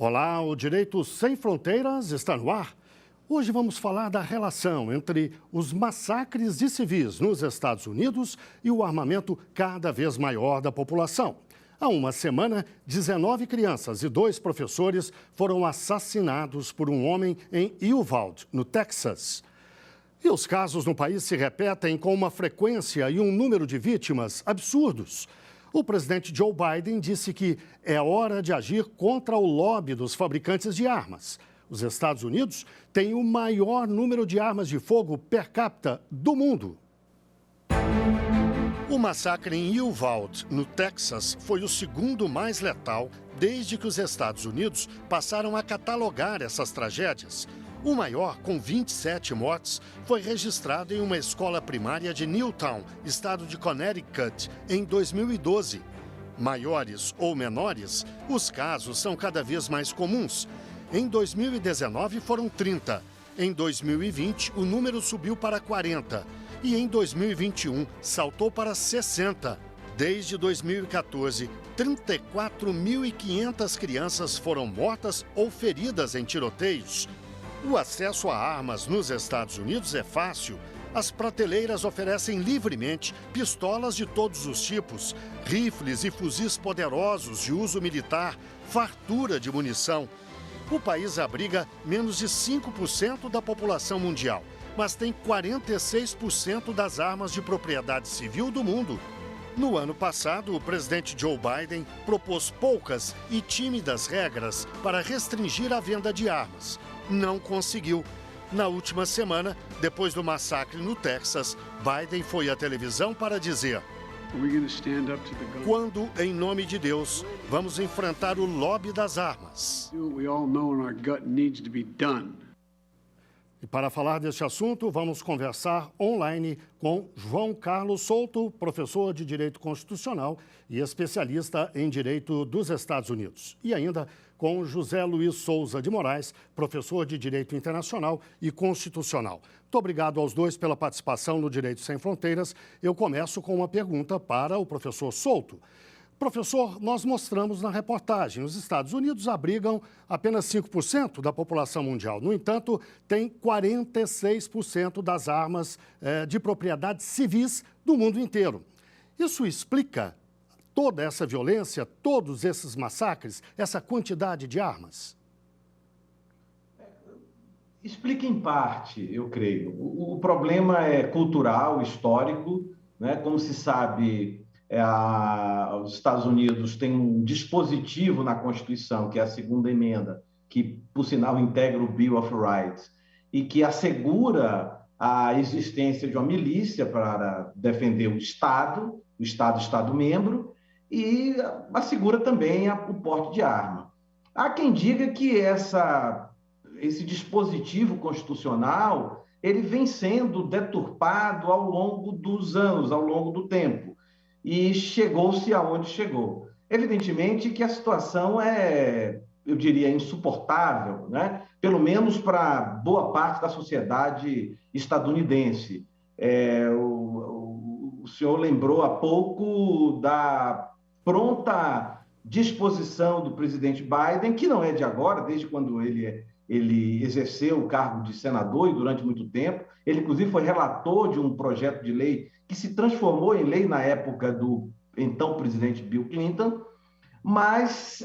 Olá, o Direito Sem Fronteiras está no ar. Hoje vamos falar da relação entre os massacres de civis nos Estados Unidos e o armamento cada vez maior da população. Há uma semana, 19 crianças e 2 professores foram assassinados por um homem em Uvalde, no Texas. E os casos no país se repetem com uma frequência e um número de vítimas absurdos. O presidente Joe Biden disse que é hora de agir contra o lobby dos fabricantes de armas. Os Estados Unidos têm o maior número de armas de fogo per capita do mundo. O massacre em Uvalde, no Texas, foi o segundo mais letal desde que os Estados Unidos passaram a catalogar essas tragédias. O maior, com 27 mortes, foi registrado em uma escola primária de Newtown, estado de Connecticut, em 2012. Maiores ou menores, os casos são cada vez mais comuns. Em 2019 foram 30. Em 2020, o número subiu para 40. E em 2021, saltou para 60. Desde 2014, 34.500 crianças foram mortas ou feridas em tiroteios. O acesso a armas nos Estados Unidos é fácil. As prateleiras oferecem livremente pistolas de todos os tipos, rifles e fuzis poderosos de uso militar, fartura de munição. O país abriga menos de 5% da população mundial, mas tem 46% das armas de propriedade civil do mundo. No ano passado, o presidente Joe Biden propôs poucas e tímidas regras para restringir a venda de armas. Não conseguiu. Na última semana, depois do massacre no Texas, Biden foi à televisão para dizer: quando, em nome de Deus, vamos enfrentar o lobby das armas. E para falar deste assunto, vamos conversar online com João Carlos Souto, professor de Direito Constitucional e especialista em Direito dos Estados Unidos. E ainda com José Luiz Souza de Moraes, professor de Direito Internacional e Constitucional. Muito obrigado aos dois pela participação no Direito Sem Fronteiras. Eu começo com uma pergunta para o professor Souto. Professor, nós mostramos na reportagem, os Estados Unidos abrigam apenas 5% da população mundial. No entanto, tem 46% das armas de propriedade civis do mundo inteiro. Isso explica toda essa violência, todos esses massacres, essa quantidade de armas? Explica em parte, eu creio. O problema é cultural, histórico, né? Como se sabe, os Estados Unidos têm um dispositivo na Constituição, que é a segunda emenda, que, por sinal, integra o Bill of Rights, e que assegura a existência de uma milícia para defender o Estado-membro, e assegura também o porte de arma. Há quem diga que esse dispositivo constitucional ele vem sendo deturpado ao longo dos anos, ao longo do tempo, e chegou-se aonde chegou. Evidentemente que a situação eu diria, insuportável, né? Pelo menos para boa parte da sociedade estadunidense. O senhor lembrou há pouco da pronta disposição do presidente Biden, que não é de agora, desde quando ele exerceu o cargo de senador e durante muito tempo. Ele, inclusive, foi relator de um projeto de lei que se transformou em lei na época do então presidente Bill Clinton, mas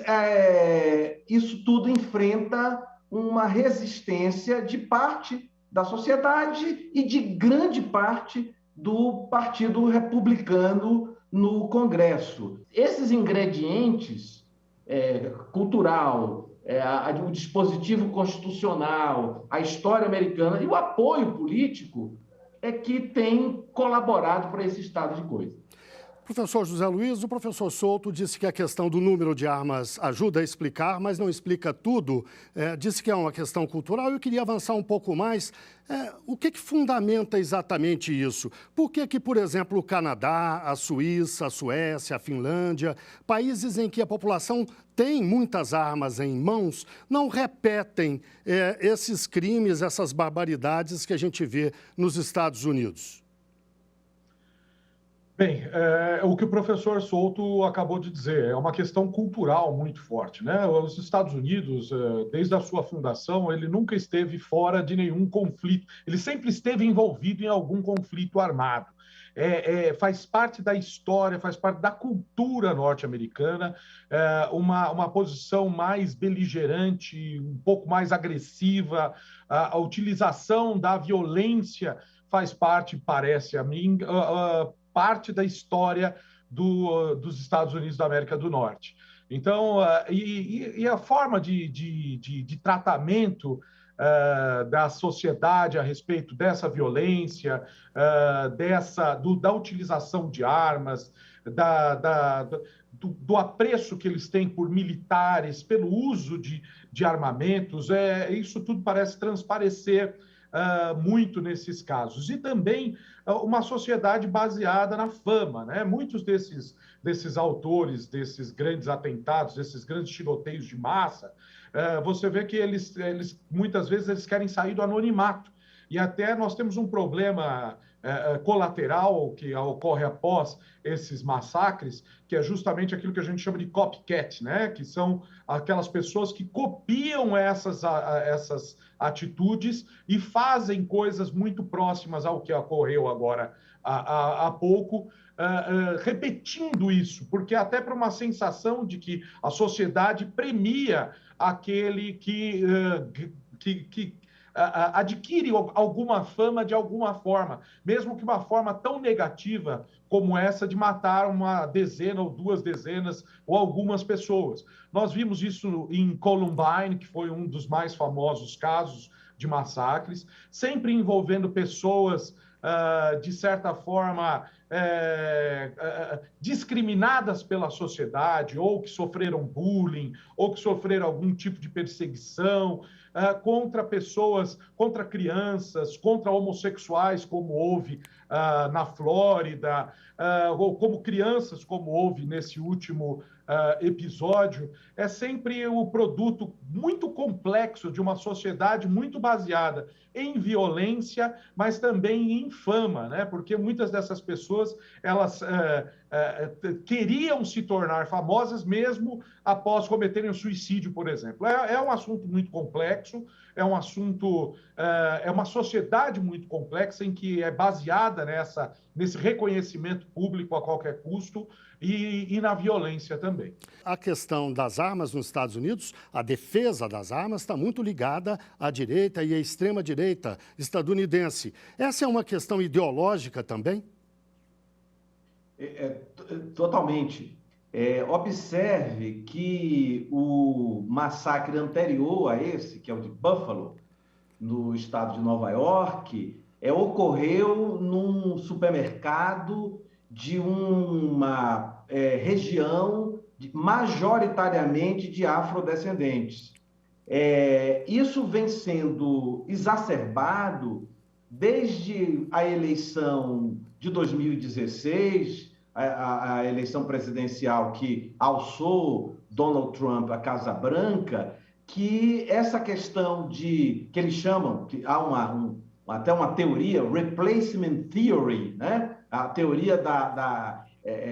isso tudo enfrenta uma resistência de parte da sociedade e de grande parte do Partido Republicano no Congresso. Esses ingredientes, cultural, o dispositivo constitucional, a história americana e o apoio político é que tem colaborado para esse estado de coisa. Professor José Luiz, o professor Souto disse que a questão do número de armas ajuda a explicar, mas não explica tudo. Disse que é uma questão cultural. Eu queria avançar um pouco mais. O que fundamenta exatamente isso? Por que, por exemplo, o Canadá, a Suíça, a Suécia, a Finlândia, países em que a população tem muitas armas em mãos, não repetem esses crimes, essas barbaridades que a gente vê nos Estados Unidos? Bem, o que o professor Souto acabou de dizer é uma questão cultural muito forte, né? Os Estados Unidos, desde a sua fundação, ele nunca esteve fora de nenhum conflito. Ele sempre esteve envolvido em algum conflito armado. Faz parte da história, faz parte da cultura norte-americana, uma posição mais beligerante, um pouco mais agressiva, a utilização da violência faz parte, parece a mim, parte da história dos Estados Unidos da América do Norte. Então, a forma de tratamento da sociedade a respeito dessa violência, da utilização de armas, do apreço que eles têm por militares, pelo uso de armamentos, isso tudo parece transparecer muito nesses casos. E também uma sociedade baseada na fama, né? Muitos desses autores, desses grandes atentados, desses grandes tiroteios de massa, você vê que eles muitas vezes eles querem sair do anonimato. E até nós temos um problema colateral que ocorre após esses massacres, que é justamente aquilo que a gente chama de copycat, né? Que são aquelas pessoas que copiam essas atitudes e fazem coisas muito próximas ao que ocorreu agora há pouco, repetindo isso, porque até para uma sensação de que a sociedade premia aquele que adquire alguma fama de alguma forma, mesmo que uma forma tão negativa como essa de matar uma dezena ou duas dezenas ou algumas pessoas. Nós vimos isso em Columbine, que foi um dos mais famosos casos de massacres, sempre envolvendo pessoas, de certa forma, discriminadas pela sociedade, ou que sofreram bullying, ou que sofreram algum tipo de perseguição, contra pessoas, contra crianças, contra homossexuais, como houve na Flórida, ou como crianças, como houve nesse último episódio, é sempre o produto muito complexo de uma sociedade muito baseada em violência, mas também em fama, né? Porque muitas dessas pessoas, elas queriam se tornar famosas mesmo após cometerem um suicídio, por exemplo. É um assunto muito complexo, é um assunto, é uma sociedade muito complexa em que é baseada nesse reconhecimento público a qualquer custo e na violência também. A questão das armas nos Estados Unidos, a defesa das armas está muito ligada à direita e à extrema-direita estadunidense. Essa é uma questão ideológica também? Totalmente. Observe que o massacre anterior a esse, que é o de Buffalo, no estado de Nova York, ocorreu num supermercado de uma região majoritariamente de afrodescendentes. Isso vem sendo exacerbado desde a eleição de 2016, a eleição presidencial que alçou Donald Trump à Casa Branca, que essa questão que eles chamam, que há até uma teoria, replacement theory, né? A teoria da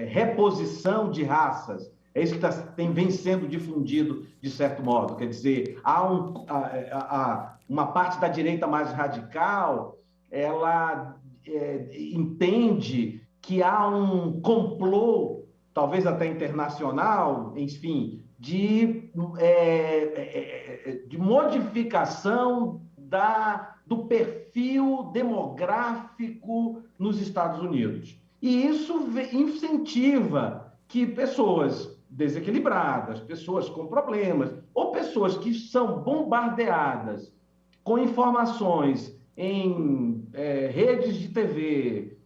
reposição de raças. É isso que vem sendo difundido, de certo modo. Quer dizer, há uma parte da direita mais radical, ela entende que há um complô, talvez até internacional, enfim, de modificação do perfil demográfico nos Estados Unidos. E isso incentiva que pessoas desequilibradas, pessoas com problemas, ou pessoas que são bombardeadas com informações em redes de TV,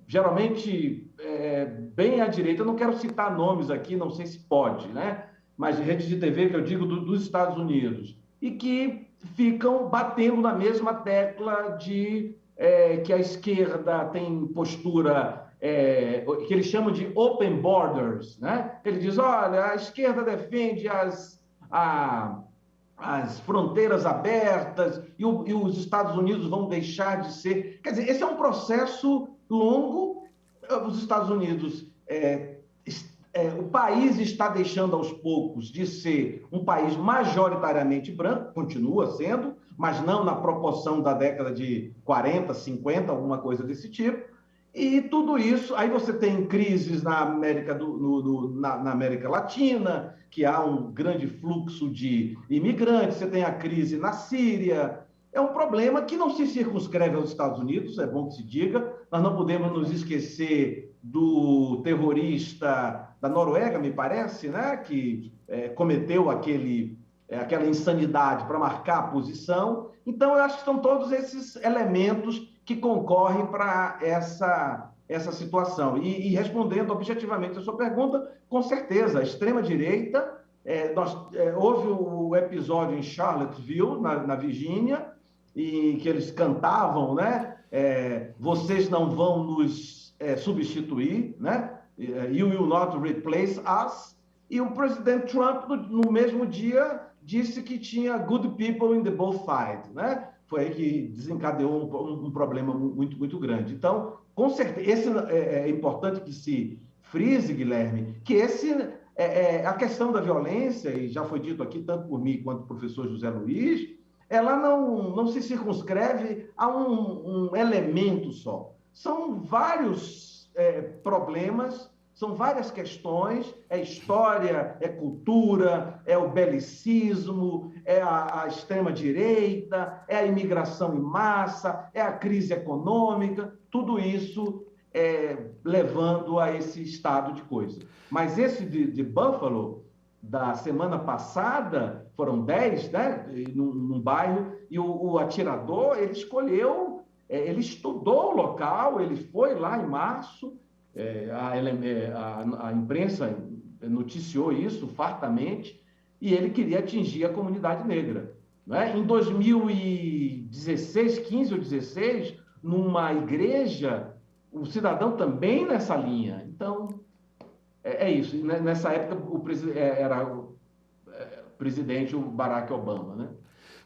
geralmente bem à direita, eu não quero citar nomes aqui, não sei se pode, né? Mas redes de TV que eu digo dos Estados Unidos, e que ficam batendo na mesma tecla de que a esquerda tem postura que eles chamam de open borders, né? Ele diz, olha, a esquerda defende as fronteiras abertas e os Estados Unidos vão deixar de ser... Quer dizer, esse é um processo longo, os Estados Unidos, o país está deixando aos poucos de ser um país majoritariamente branco, continua sendo, mas não na proporção da década de 40, 50, alguma coisa desse tipo. E tudo isso, aí você tem crises na na América Latina, que há um grande fluxo de imigrantes, você tem a crise na Síria. É um problema que não se circunscreve aos Estados Unidos, é bom que se diga. Nós não podemos nos esquecer do terrorista da Noruega, me parece, né? Que cometeu aquela insanidade para marcar a posição. Então, eu acho que são todos esses elementos que concorrem para essa situação. E respondendo objetivamente a sua pergunta, com certeza, a extrema-direita, houve o episódio em Charlottesville, na Virgínia, em que eles cantavam, né? Vocês não vão nos substituir, né? You will not replace us. E o presidente Trump, no mesmo dia, disse que tinha good people in the both sides, né? Foi aí que desencadeou um problema muito, muito grande. Então, com certeza, é importante que se frise, Guilherme, que a questão da violência, e já foi dito aqui tanto por mim quanto pelo professor José Luiz, ela não se circunscreve a um elemento só. São vários problemas, são várias questões, é história, é cultura, é o belicismo, é a extrema-direita, é a imigração em massa, é a crise econômica, tudo isso levando a esse estado de coisa. Mas esse de Buffalo, da semana passada, foram 10, né, num bairro, e o atirador, ele escolheu, ele estudou o local, ele foi lá em março, a imprensa noticiou isso fartamente, e ele queria atingir a comunidade negra. Né? Em 2016, 15 ou 16, numa igreja, o cidadão também nessa linha. Então, é isso. Nessa época, era o presidente o Barack Obama, né?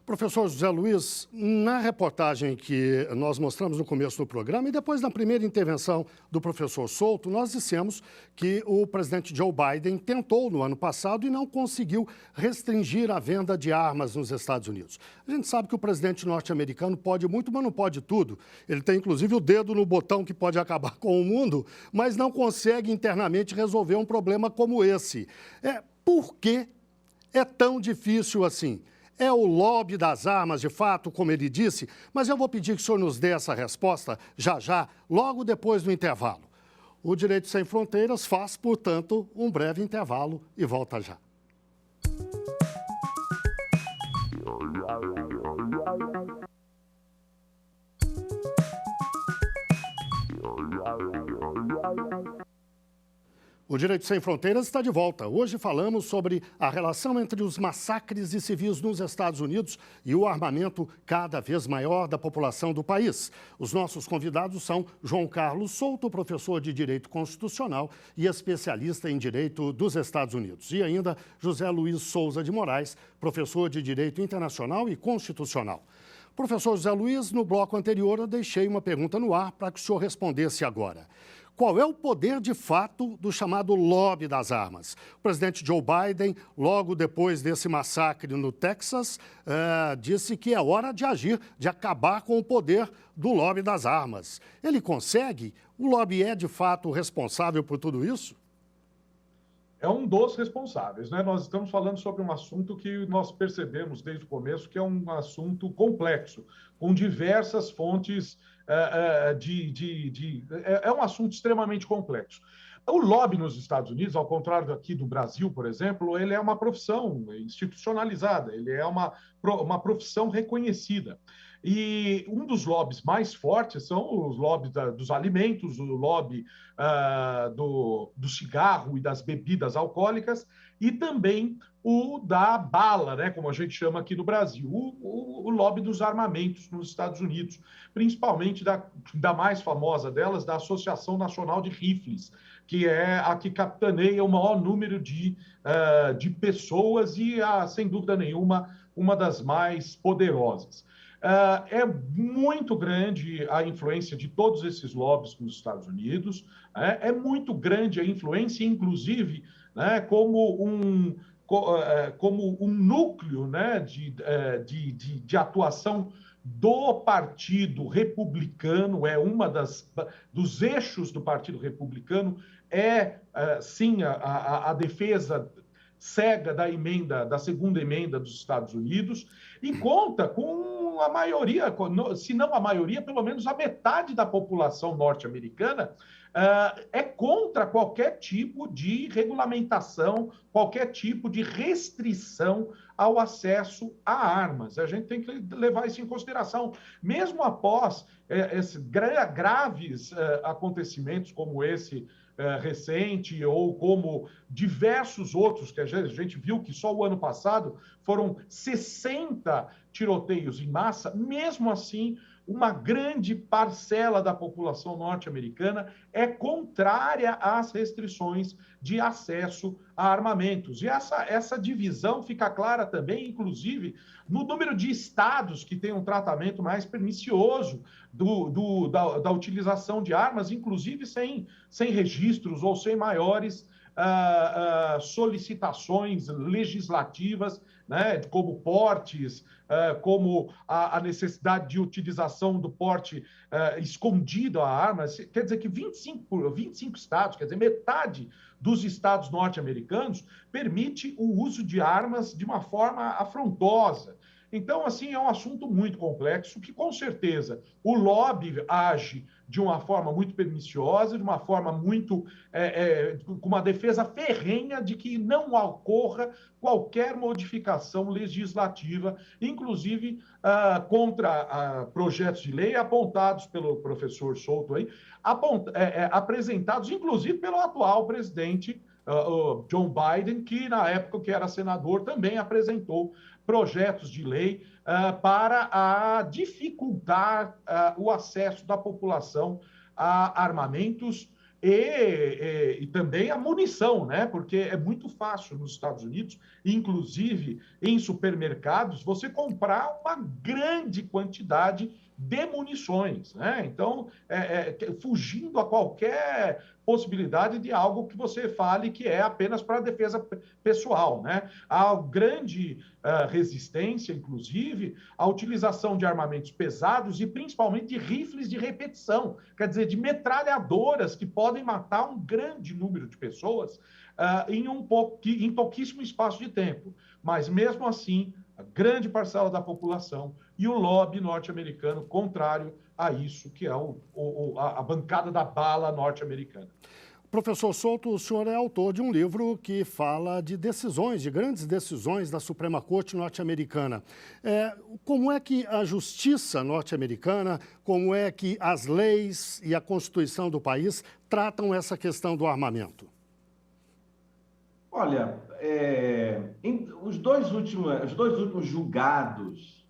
Professor José Luiz, na reportagem que nós mostramos no começo do programa e depois na primeira intervenção do professor Souto, nós dissemos que o presidente Joe Biden tentou no ano passado e não conseguiu restringir a venda de armas nos Estados Unidos. A gente sabe que o presidente norte-americano pode muito, mas não pode tudo. Ele tem, inclusive, o dedo no botão que pode acabar com o mundo, mas não consegue internamente resolver um problema como esse. Por que é tão difícil assim? É o lobby das armas, de fato, como ele disse, mas eu vou pedir que o senhor nos dê essa resposta já, logo depois do intervalo. O Direito Sem Fronteiras faz, portanto, um breve intervalo e volta já. O Direito Sem Fronteiras está de volta. Hoje falamos sobre a relação entre os massacres de civis nos Estados Unidos e o armamento cada vez maior da população do país. Os nossos convidados são João Carlos Souto, professor de Direito Constitucional e especialista em Direito dos Estados Unidos. E ainda José Luiz Souza de Moraes, professor de Direito Internacional e Constitucional. Professor José Luiz, no bloco anterior eu deixei uma pergunta no ar para que o senhor respondesse agora. Qual é o poder de fato do chamado lobby das armas? O presidente Joe Biden, logo depois desse massacre no Texas, disse que é hora de agir, de acabar com o poder do lobby das armas. Ele consegue? O lobby é de fato responsável por tudo isso? É um dos responsáveis, né? Nós estamos falando sobre um assunto que nós percebemos desde o começo que é um assunto complexo, com diversas fontes é um assunto extremamente complexo. O lobby nos Estados Unidos, ao contrário daqui do Brasil, por exemplo, ele é uma profissão institucionalizada, ele é uma profissão reconhecida. E um dos lobbies mais fortes são os lobbies dos alimentos, o lobby do cigarro e das bebidas alcoólicas, e também o da bala, né, como a gente chama aqui no Brasil, o lobby dos armamentos nos Estados Unidos, principalmente da mais famosa delas, da Associação Nacional de Rifles, que é a que capitaneia o maior número de pessoas e, sem dúvida nenhuma, uma das mais poderosas. É muito grande a influência de todos esses lobbies nos Estados Unidos, é muito grande a influência, inclusive, né, como um núcleo, né, de atuação do Partido Republicano, dos eixos do Partido Republicano, sim, a defesa cega da segunda emenda dos Estados Unidos, e conta com a maioria, se não a maioria, pelo menos a metade da população norte-americana é contra qualquer tipo de regulamentação, qualquer tipo de restrição ao acesso a armas. A gente tem que levar isso em consideração. Mesmo após esses graves acontecimentos como esse recente, ou como diversos outros, que a gente viu que só o ano passado foram 60 tiroteios em massa, mesmo assim, uma grande parcela da população norte-americana é contrária às restrições de acesso a armamentos. E essa divisão fica clara também, inclusive, no número de estados que têm um tratamento mais pernicioso da utilização de armas, inclusive sem registros ou sem maiores solicitações legislativas, né, como portes, como a necessidade de utilização do porte escondido a armas. Quer dizer que 25 estados, quer dizer, metade dos estados norte-americanos, permite o uso de armas de uma forma afrontosa. Então, assim, é um assunto muito complexo que, com certeza, o lobby age de uma forma muito perniciosa, de uma forma muito com uma defesa ferrenha de que não ocorra qualquer modificação legislativa, inclusive contra projetos de lei apontados pelo professor Souto aí, apresentados, inclusive, pelo atual presidente John Biden, que na época que era senador também apresentou projetos de lei para dificultar o acesso da população a armamentos e também a munição, né? Porque é muito fácil nos Estados Unidos, inclusive em supermercados, você comprar uma grande quantidade de munições, né? Então, fugindo a qualquer possibilidade de algo que você fale que é apenas para a defesa pessoal, né? Há grande resistência, inclusive, à utilização de armamentos pesados e principalmente de rifles de repetição, quer dizer, de metralhadoras que podem matar um grande número de pessoas em pouquíssimo espaço de tempo. Mas, mesmo assim, a grande parcela da população e o lobby norte-americano contrário a isso, que é a bancada da bala norte-americana. Professor Souto, o senhor é autor de um livro que fala de decisões, de grandes decisões da Suprema Corte norte-americana. Como é que a justiça norte-americana, como é que as leis e a Constituição do país tratam essa questão do armamento? Olha, os dois últimos julgados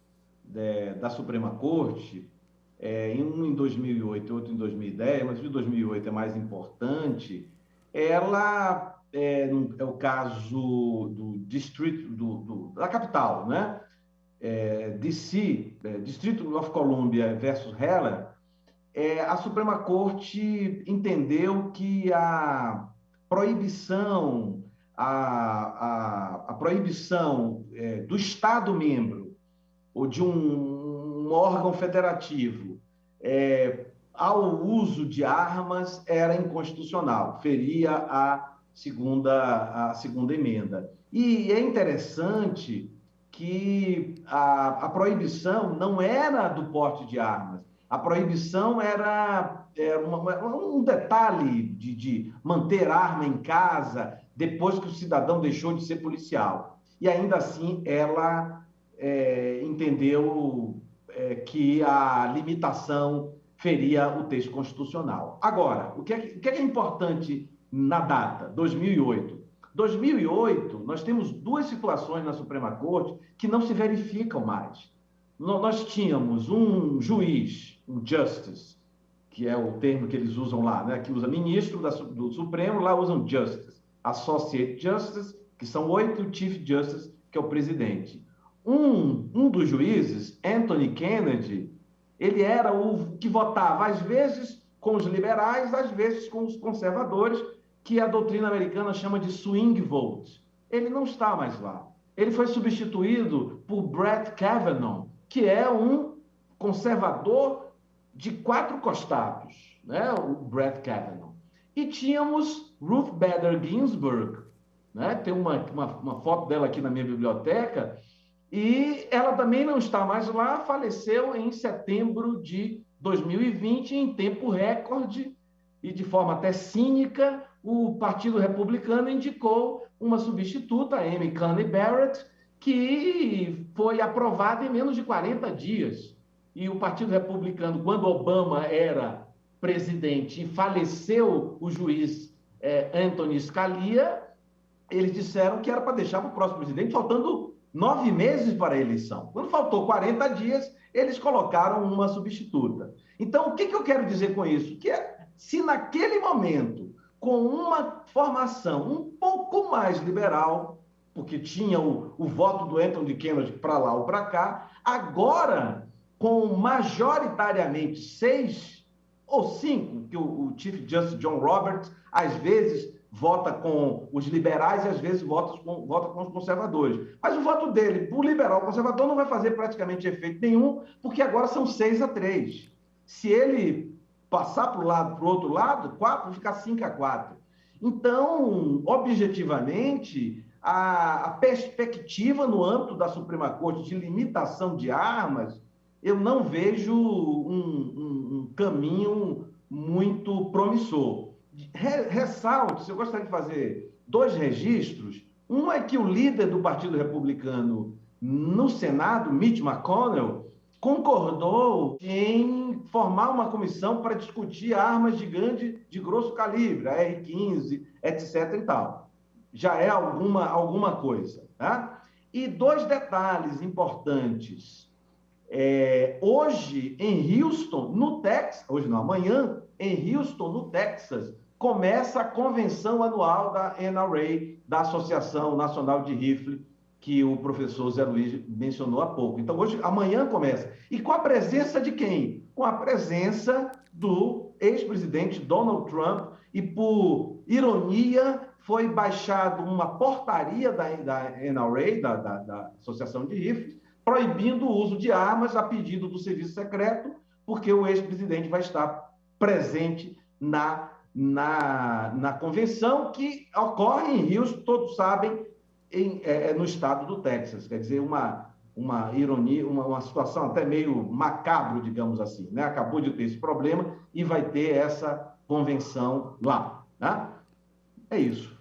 da Suprema Corte, um em 2008 e outro em 2010, mas o de 2008 é mais importante, é o caso do distrito da capital, né? DC, District of Columbia versus Heller. A Suprema Corte entendeu que a proibição do Estado membro ou de um órgão federativo ao uso de armas era inconstitucional, feria a segunda emenda. E é interessante que a proibição não era do porte de armas, a proibição era um detalhe de manter arma em casa depois que o cidadão deixou de ser policial. E ainda assim ela entendeu que a limitação feria o texto constitucional. Agora, o que é importante na data? 2008. 2008, nós temos duas situações na Suprema Corte que não se verificam mais. Nós tínhamos um juiz, um justice, que é o termo que eles usam lá, né? Que usa ministro do Supremo, lá usam justice. Associate justice, que são 8, e o chief justice, que é o presidente. um dos juízes, Anthony Kennedy, ele era o que votava, às vezes, com os liberais, às vezes com os conservadores, que a doutrina americana chama de swing vote. Ele não está mais lá. Ele foi substituído por Brett Kavanaugh, que é um conservador de 4 costados, né? O Brett Kavanaugh. E tínhamos Ruth Bader Ginsburg, né? Tem uma foto dela aqui na minha biblioteca, e ela também não está mais lá, faleceu em setembro de 2020, em tempo recorde, e de forma até cínica, o Partido Republicano indicou uma substituta, Amy Coney Barrett, que foi aprovada em menos de 40 dias. E o Partido Republicano, quando Obama era presidente e faleceu o juiz Anthony Scalia, eles disseram que era para deixar para o próximo presidente, faltando 9 meses para a eleição. Quando faltou 40 dias, eles colocaram uma substituta. Então, o que eu quero dizer com isso? Que se naquele momento, com uma formação um pouco mais liberal, porque tinha o voto do Anthony Kennedy para lá ou para cá, agora, com majoritariamente 6 ou 5, que o Chief Justice John Roberts, às vezes, vota com os liberais e às vezes vota com os conservadores. Mas o voto dele, o liberal conservador, não vai fazer praticamente efeito nenhum, porque agora são 6-3. Se ele passar para o outro lado, 4, vai ficar 5-4. Então, objetivamente, a perspectiva no âmbito da Suprema Corte de limitação de armas, eu não vejo um caminho muito promissor. Ressalte, eu gostaria de fazer 2 registros. Um é que o líder do Partido Republicano no Senado, Mitch McConnell, concordou em formar uma comissão para discutir armas de grosso calibre, a R-15, etc. e tal. Já é alguma coisa. Tá? E 2 detalhes importantes. Hoje, em Houston, no Texas, hoje não, amanhã, em Houston, no Texas, começa a convenção anual da NRA, da Associação Nacional de Rifle, que o professor Zé Luiz mencionou há pouco. Então, amanhã começa. E com a presença de quem? Com a presença do ex-presidente Donald Trump, e por ironia, foi baixada uma portaria da NRA, da Associação de Rifles, proibindo o uso de armas a pedido do serviço secreto, porque o ex-presidente vai estar presente na convenção que ocorre em Houston, todos sabem, no estado do Texas. Quer dizer, uma ironia, uma situação até meio macabra, digamos assim. Né? Acabou de ter esse problema e vai ter essa convenção lá. Né? É isso.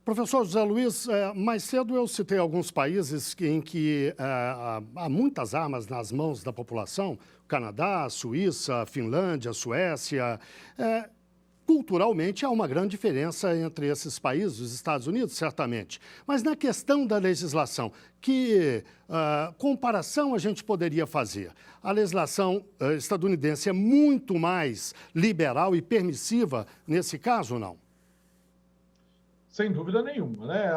Professor José Luiz, mais cedo eu citei alguns países em que há muitas armas nas mãos da população, Canadá, Suíça, Finlândia, Suécia. Culturalmente, há uma grande diferença entre esses países, os Estados Unidos, certamente. Mas na questão da legislação, que comparação a gente poderia fazer? A legislação estadunidense é muito mais liberal e permissiva nesse caso ou não? Sem dúvida nenhuma, né?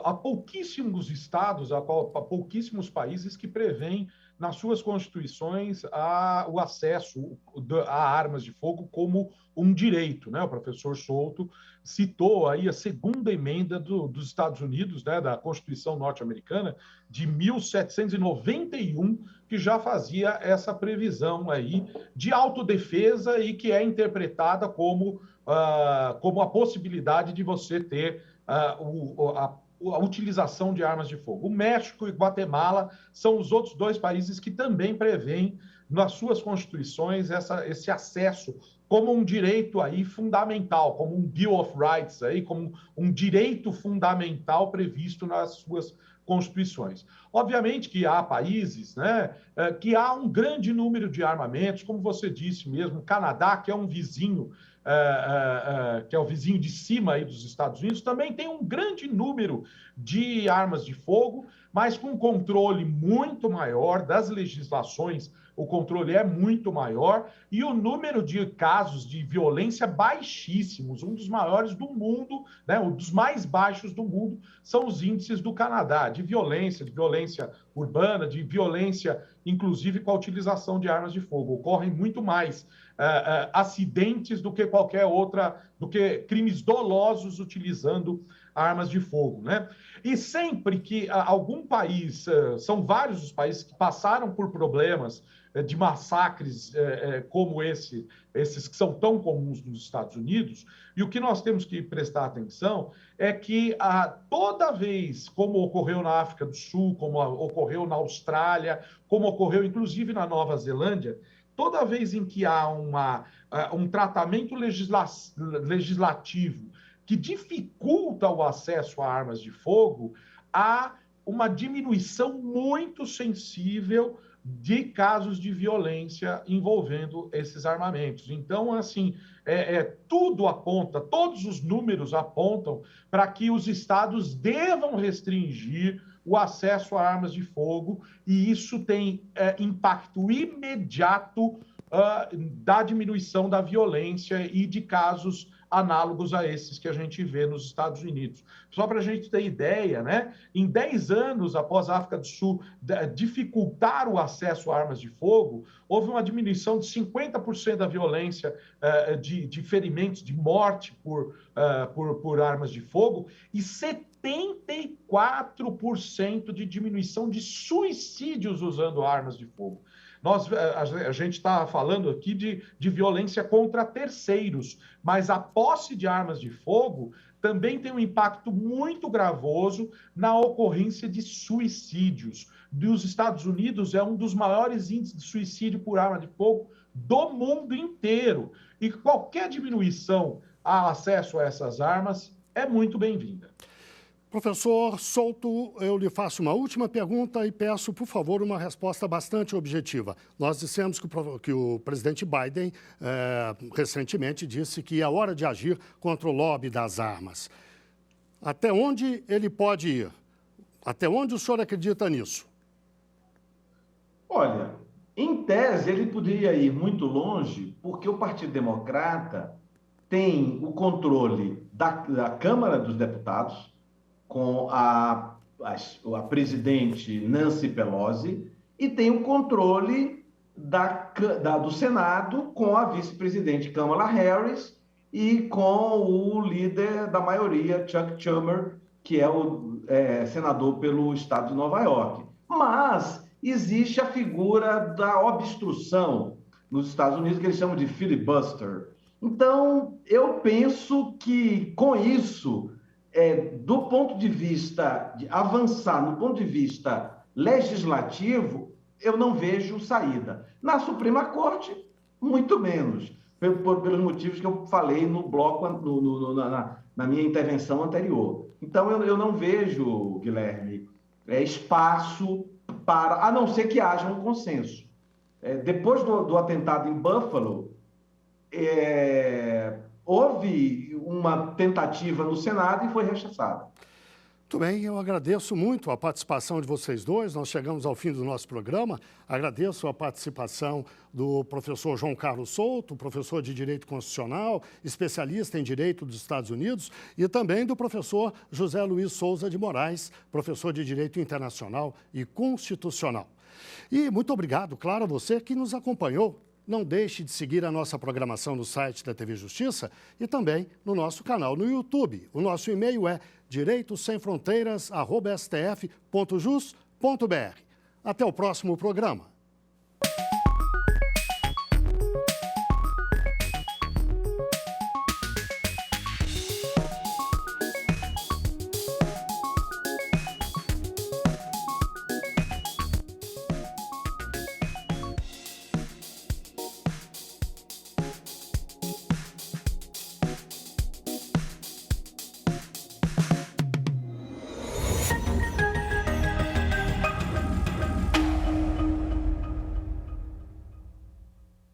Há pouquíssimos estados, há pouquíssimos países que prevêem nas suas constituições o acesso a armas de fogo como um direito, né? O professor Souto citou aí a segunda emenda dos Estados Unidos, né, da Constituição norte-americana de 1791, que já fazia essa previsão aí de autodefesa e que é interpretada como a possibilidade de você ter a utilização de armas de fogo. O México e Guatemala são os outros 2 países que também prevêem nas suas constituições esse acesso como um direito aí fundamental, como um Bill of Rights, aí, como um direito fundamental previsto nas suas constituições. Obviamente que há países, né, que há um grande número de armamentos, como você disse mesmo, o Canadá, que é um vizinho, que é o vizinho de cima aí dos Estados Unidos, também tem um grande número de armas de fogo, mas com um controle muito maior das legislações o controle é muito maior e o número de casos de violência baixíssimos, um dos maiores do mundo, né, um dos mais baixos do mundo, são os índices do Canadá, de violência urbana, de violência, inclusive com a utilização de armas de fogo. Ocorrem muito mais acidentes do que qualquer outra, do que crimes dolosos utilizando armas de fogo, né? E sempre que algum país, são vários os países que passaram por problemas de massacres como esses que são tão comuns nos Estados Unidos, e o que nós temos que prestar atenção é que toda vez, como ocorreu na África do Sul, como ocorreu na Austrália, como ocorreu inclusive na Nova Zelândia, toda vez em que há um tratamento legislativo que dificulta o acesso a armas de fogo, há uma diminuição muito sensível de casos de violência envolvendo esses armamentos. Então, assim, tudo aponta, todos os números apontam para que os estados devam restringir o acesso a armas de fogo, e isso tem impacto imediato da diminuição da violência e de casos análogos a esses que a gente vê nos Estados Unidos. Só para a gente ter ideia, né? Em 10 anos após a África do Sul dificultar o acesso a armas de fogo, houve uma diminuição de 50% da violência de ferimentos, de morte por armas de fogo, e 74% de diminuição de suicídios usando armas de fogo. A gente está falando aqui de violência contra terceiros, mas a posse de armas de fogo também tem um impacto muito gravoso na ocorrência de suicídios. Os Estados Unidos é um dos maiores índices de suicídio por arma de fogo do mundo inteiro. E qualquer diminuição ao acesso a essas armas é muito bem-vinda. Professor Souto, eu lhe faço uma última pergunta e peço, por favor, uma resposta bastante objetiva. Nós dissemos que o presidente Biden recentemente disse que é hora de agir contra o lobby das armas. Até onde ele pode ir? Até onde o senhor acredita nisso? Olha, em tese, ele poderia ir muito longe, porque o Partido Democrata tem o controle da Câmara dos Deputados, com a presidente Nancy Pelosi, e tem o controle do Senado com a vice-presidente Kamala Harris e com o líder da maioria, Chuck Schumer, que é o senador pelo estado de Nova York. Mas existe a figura da obstrução nos Estados Unidos, que eles chamam de filibuster. Então, eu penso que, com isso, do ponto de vista de avançar, no ponto de vista legislativo, eu não vejo saída. Na Suprema Corte, muito menos, pelos motivos que eu falei no bloco, na minha intervenção anterior. Então, eu não vejo, Guilherme, espaço para, a não ser que haja um consenso. Depois do atentado em Buffalo, houve uma tentativa no Senado e foi rechaçada. Muito bem, eu agradeço muito a participação de vocês dois. Nós chegamos ao fim do nosso programa. Agradeço a participação do professor João Carlos Souto, professor de Direito Constitucional, especialista em Direito dos Estados Unidos, e também do professor José Luiz Souza de Moraes, professor de Direito Internacional e Constitucional. E muito obrigado, claro, a você que nos acompanhou. Não deixe de seguir a nossa programação no site da TV Justiça e também no nosso canal no YouTube. O nosso e-mail é direitosemfronteiras@stf.jus.br. Até o próximo programa.